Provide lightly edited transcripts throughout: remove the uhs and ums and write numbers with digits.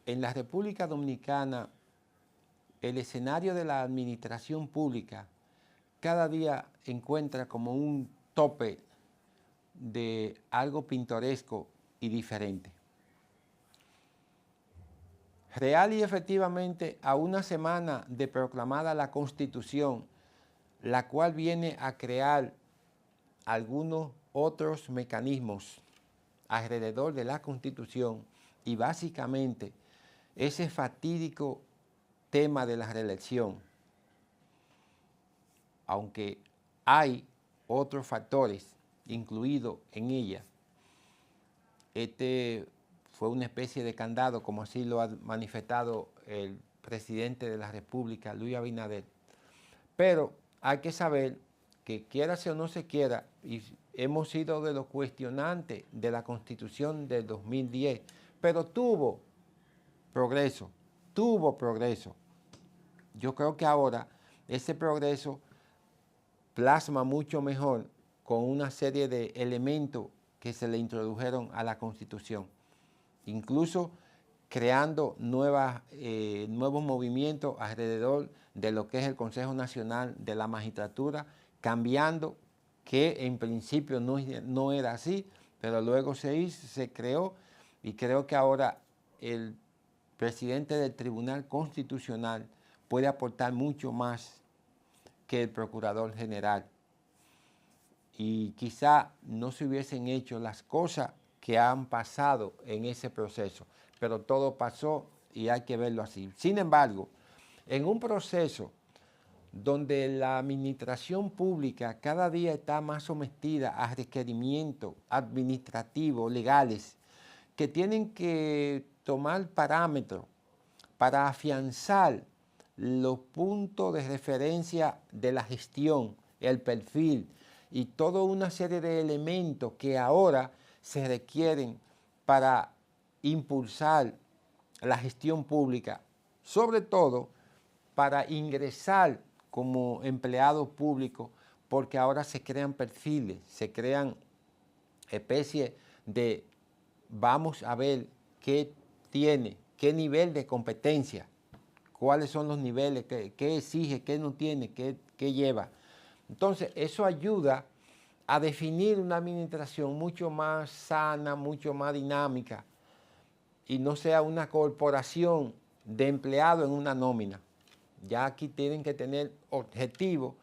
en la República Dominicana el escenario de la administración pública cada día encuentra como un tope de algo pintoresco y diferente. Real y efectivamente, a una semana de proclamada la Constitución, la cual viene a crear algunos otros mecanismos alrededor de la Constitución y básicamente ese fatídico tema de la reelección, aunque hay otros factores incluidos en ella. Este fue una especie de candado, como así lo ha manifestado el presidente de la República, Luis Abinader. Pero hay que saber que quiera o no se quiera, y hemos sido de los cuestionantes de la Constitución del 2010, pero tuvo progreso. Yo creo que ahora ese progreso plasma mucho mejor con una serie de elementos que se le introdujeron a la Constitución, incluso creando nuevos movimientos alrededor de lo que es el Consejo Nacional de la Magistratura, cambiando que en principio no era así, pero luego se creó, y creo que ahora el presidente del Tribunal Constitucional puede aportar mucho más que el Procurador General. Y quizá no se hubiesen hecho las cosas que han pasado en ese proceso, pero todo pasó y hay que verlo así. Sin embargo, en un proceso donde la administración pública cada día está más sometida a requerimientos administrativos, legales, que tienen que tomar parámetros para afianzar los puntos de referencia de la gestión, el perfil y toda una serie de elementos que ahora se requieren para impulsar la gestión pública, sobre todo para ingresar como empleado público, porque ahora se crean perfiles, se crean especies de vamos a ver qué tiene, qué nivel de competencia, cuáles son los niveles, qué exige, qué no tiene, qué lleva. Entonces, eso ayuda a definir una administración mucho más sana, mucho más dinámica, y no sea una corporación de empleados en una nómina. Ya aquí tienen que tener objetivos,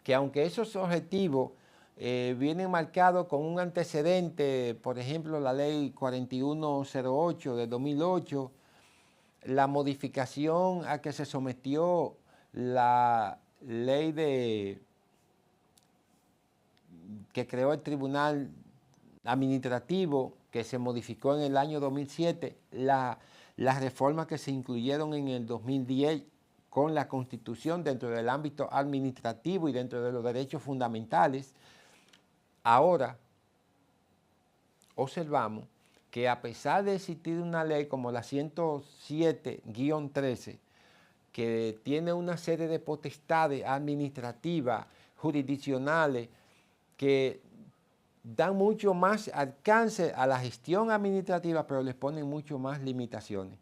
que aunque esos objetivos vienen marcados con un antecedente, por ejemplo, la ley 4108 de 2008, la modificación a que se sometió la ley que creó el Tribunal Administrativo, que se modificó en el año 2007, las reformas que se incluyeron en el 2010 con la Constitución dentro del ámbito administrativo y dentro de los derechos fundamentales. Ahora observamos que a pesar de existir una ley como la 107-13, que tiene una serie de potestades administrativas, jurisdiccionales, que dan mucho más alcance a la gestión administrativa, pero les ponen mucho más limitaciones.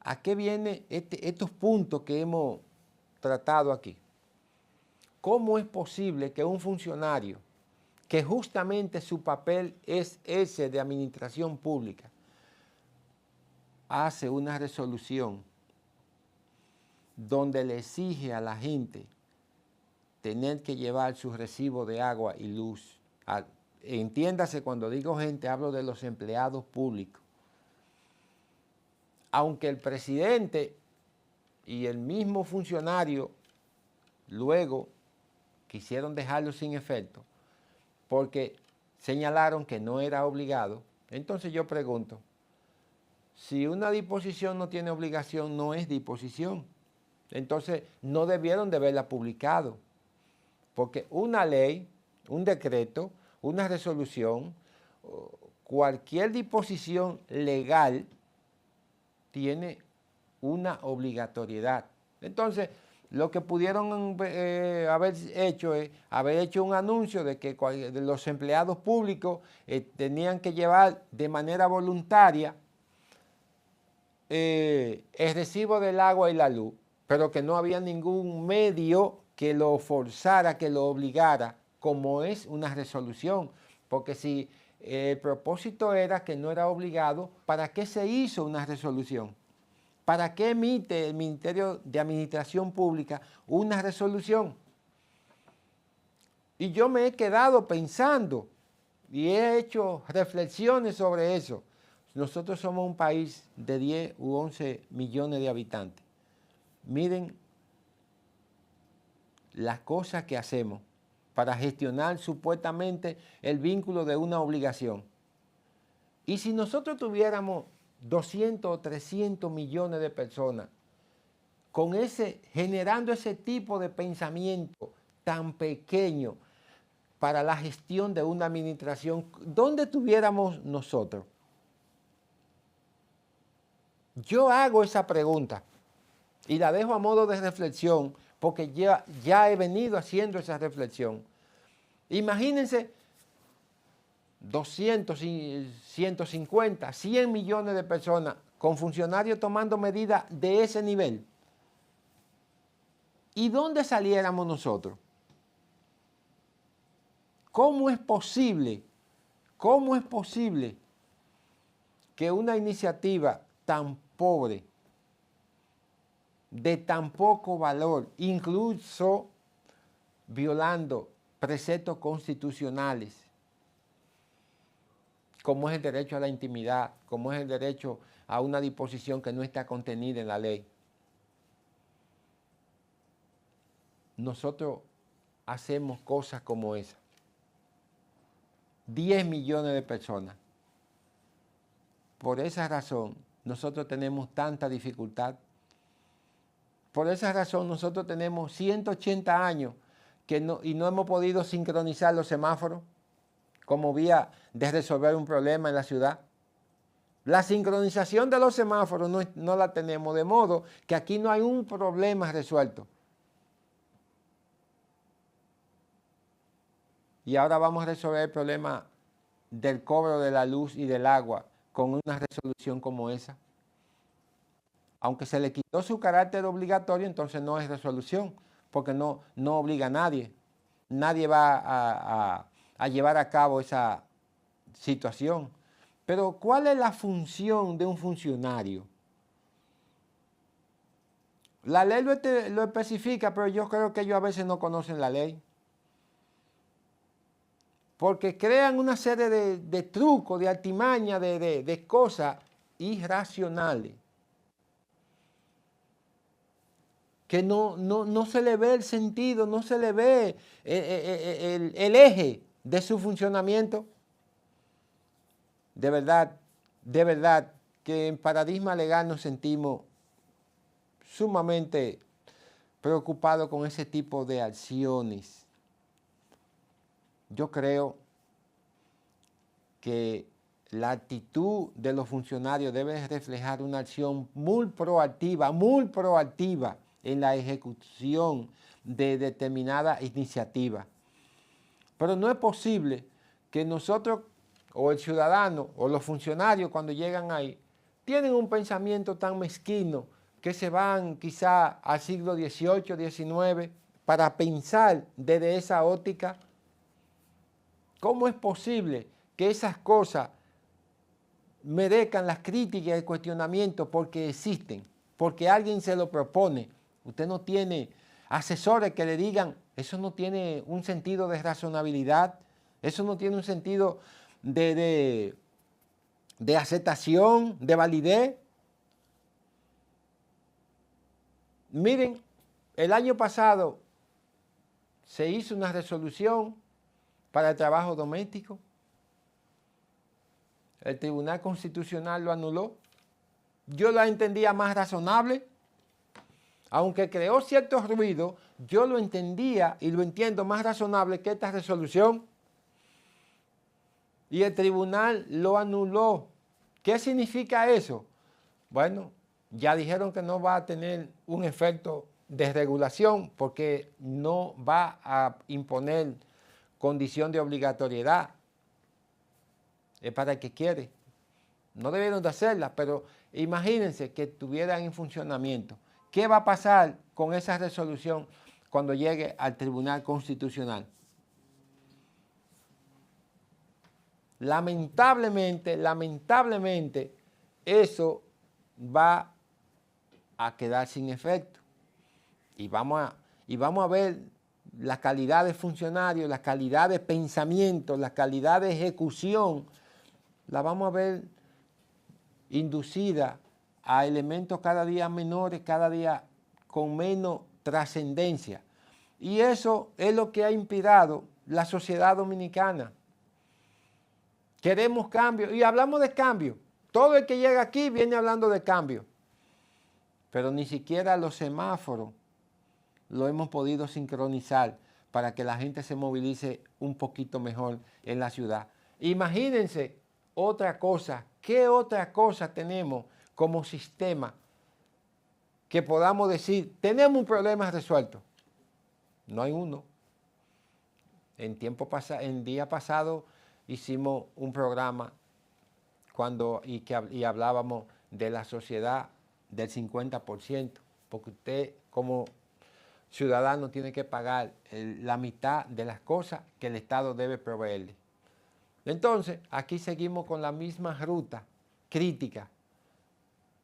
¿A qué vienen estos puntos que hemos tratado aquí? ¿Cómo es posible que un funcionario, que justamente su papel es ese de administración pública, hace una resolución donde le exige a la gente tener que llevar su recibo de agua y luz? Entiéndase, cuando digo gente, hablo de los empleados públicos. Aunque el presidente y el mismo funcionario luego quisieron dejarlo sin efecto porque señalaron que no era obligado, entonces yo pregunto, si una disposición no tiene obligación, no es disposición. Entonces no debieron de haberla publicado, porque una ley, un decreto, una resolución, cualquier disposición legal tiene una obligatoriedad. Entonces, lo que pudieron haber hecho es haber hecho un anuncio de que los empleados públicos tenían que llevar de manera voluntaria el recibo del agua y la luz, pero que no había ningún medio que lo forzara, que lo obligara, como es una resolución. Porque si el propósito era que no era obligado, ¿para qué se hizo una resolución? ¿Para qué emite el Ministerio de Administración Pública una resolución? Y yo me he quedado pensando y he hecho reflexiones sobre eso. Nosotros somos un país de 10 u 11 millones de habitantes. Miren las cosas que hacemos para gestionar supuestamente el vínculo de una obligación. Y si nosotros tuviéramos 200 o 300 millones de personas generando ese tipo de pensamiento tan pequeño para la gestión de una administración, ¿dónde estuviéramos nosotros? Yo hago esa pregunta y la dejo a modo de reflexión porque ya he venido haciendo esa reflexión. Imagínense 200, 150, 100 millones de personas con funcionarios tomando medidas de ese nivel. ¿Y dónde saliéramos nosotros? ¿Cómo es posible que una iniciativa tan pobre, de tan poco valor, incluso violando preceptos constitucionales, como es el derecho a la intimidad, como es el derecho a una disposición que no está contenida en la ley, nosotros hacemos cosas como esa? 10 millones de personas. Por esa razón, nosotros tenemos tanta dificultad. Por esa razón, nosotros tenemos 180 años y no hemos podido sincronizar los semáforos como vía de resolver un problema en la ciudad. La sincronización de los semáforos no la tenemos, de modo que aquí no hay un problema resuelto. Y ahora vamos a resolver el problema del cobro de la luz y del agua con una resolución como esa. Aunque se le quitó su carácter obligatorio, entonces no es resolución, porque no obliga a nadie. Nadie va a llevar a cabo esa situación. Pero ¿cuál es la función de un funcionario? La ley lo especifica, pero yo creo que ellos a veces no conocen la ley. Porque crean una serie de trucos, de artimañas, de cosas irracionales. Que no se le ve el sentido, no se le ve el eje de su funcionamiento. De verdad que en paradigma legal nos sentimos sumamente preocupados con ese tipo de acciones. Yo creo que la actitud de los funcionarios debe reflejar una acción muy proactiva en la ejecución de determinada iniciativa. Pero no es posible que nosotros, o el ciudadano, o los funcionarios cuando llegan ahí, tienen un pensamiento tan mezquino que se van quizá al siglo XVIII, XIX, para pensar desde esa óptica. ¿Cómo es posible que esas cosas merezcan las críticas y el cuestionamiento porque existen, porque alguien se lo propone? Usted no tiene asesores que le digan, eso no tiene un sentido de razonabilidad, eso no tiene un sentido de aceptación, de validez. Miren, el año pasado se hizo una resolución para el trabajo doméstico. El Tribunal Constitucional lo anuló. Yo la entendía más razonable. Aunque creó cierto ruido, yo lo entendía y lo entiendo más razonable que esta resolución. Y el tribunal lo anuló. ¿Qué significa eso? Bueno, ya dijeron que no va a tener un efecto de regulación porque no va a imponer condición de obligatoriedad. Es para el que quiere. no debieron de hacerla, pero imagínense que estuvieran en funcionamiento. ¿Qué va a pasar con esa resolución cuando llegue al Tribunal Constitucional? Lamentablemente, eso va a quedar sin efecto. Y vamos a ver la calidad de funcionario, la calidad de pensamiento, la calidad de ejecución, la vamos a ver inducida a elementos cada día menores, cada día con menos trascendencia. Y eso es lo que ha inspirado la sociedad dominicana. Queremos cambio y hablamos de cambio. Todo el que llega aquí viene hablando de cambio. Pero ni siquiera los semáforos lo hemos podido sincronizar para que la gente se movilice un poquito mejor en la ciudad. Imagínense otra cosa. ¿Qué otra cosa tenemos como sistema que podamos decir, tenemos un problema resuelto? No hay uno. En día pasado hicimos un programa y hablábamos de la sociedad del 50%, porque usted como ciudadano tiene que pagar la mitad de las cosas que el Estado debe proveerle. Entonces, aquí seguimos con la misma ruta crítica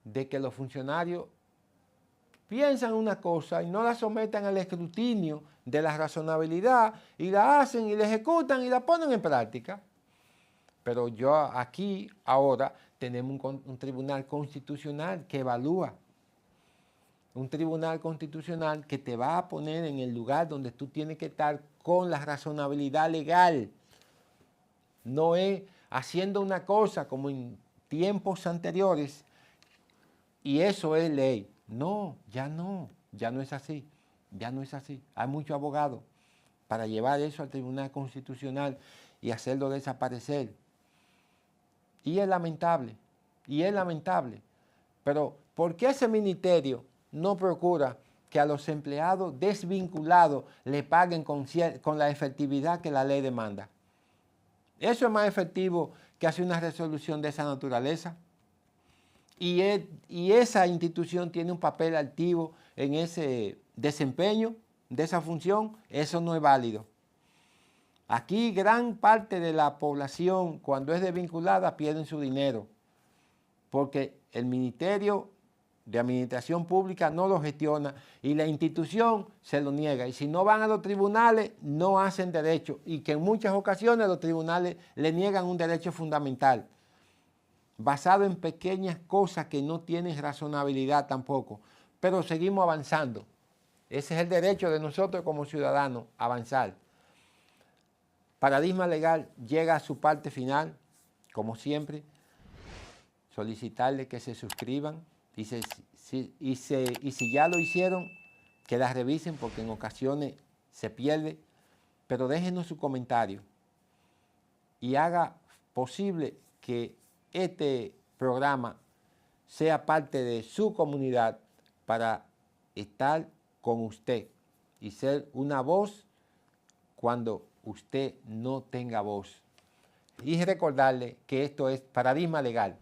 de que los funcionarios piensan una cosa y no la someten al escrutinio de la razonabilidad y la hacen y la ejecutan y la ponen en práctica. Pero aquí ahora tenemos un tribunal constitucional que evalúa. Un tribunal constitucional que te va a poner en el lugar donde tú tienes que estar con la razonabilidad legal. No es haciendo una cosa como en tiempos anteriores y eso es ley. No es así, ya no es así. Hay muchos abogados para llevar eso al Tribunal Constitucional y hacerlo desaparecer. Y es lamentable, Pero ¿por qué ese ministerio no procura que a los empleados desvinculados le paguen con la efectividad que la ley demanda? Eso es más efectivo que hacer una resolución de esa naturaleza. Y esa institución tiene un papel activo en ese desempeño de esa función. Eso no es válido. Aquí gran parte de la población, cuando es desvinculada, pierden su dinero, porque el Ministerio de Administración Pública no lo gestiona y la institución se lo niega. Y si no van a los tribunales, no hacen derecho. Y que en muchas ocasiones los tribunales le niegan un derecho fundamental, basado en pequeñas cosas que no tienen razonabilidad tampoco. Pero seguimos avanzando. Ese es el derecho de nosotros como ciudadanos, avanzar. Paradigma Legal llega a su parte final, como siempre, solicitarle que se suscriban y si ya lo hicieron, que las revisen porque en ocasiones se pierde, pero déjenos su comentario y haga posible que este programa sea parte de su comunidad para estar con usted y ser una voz cuando usted no tenga voz. Y recordarle que esto es Paradigma Legal.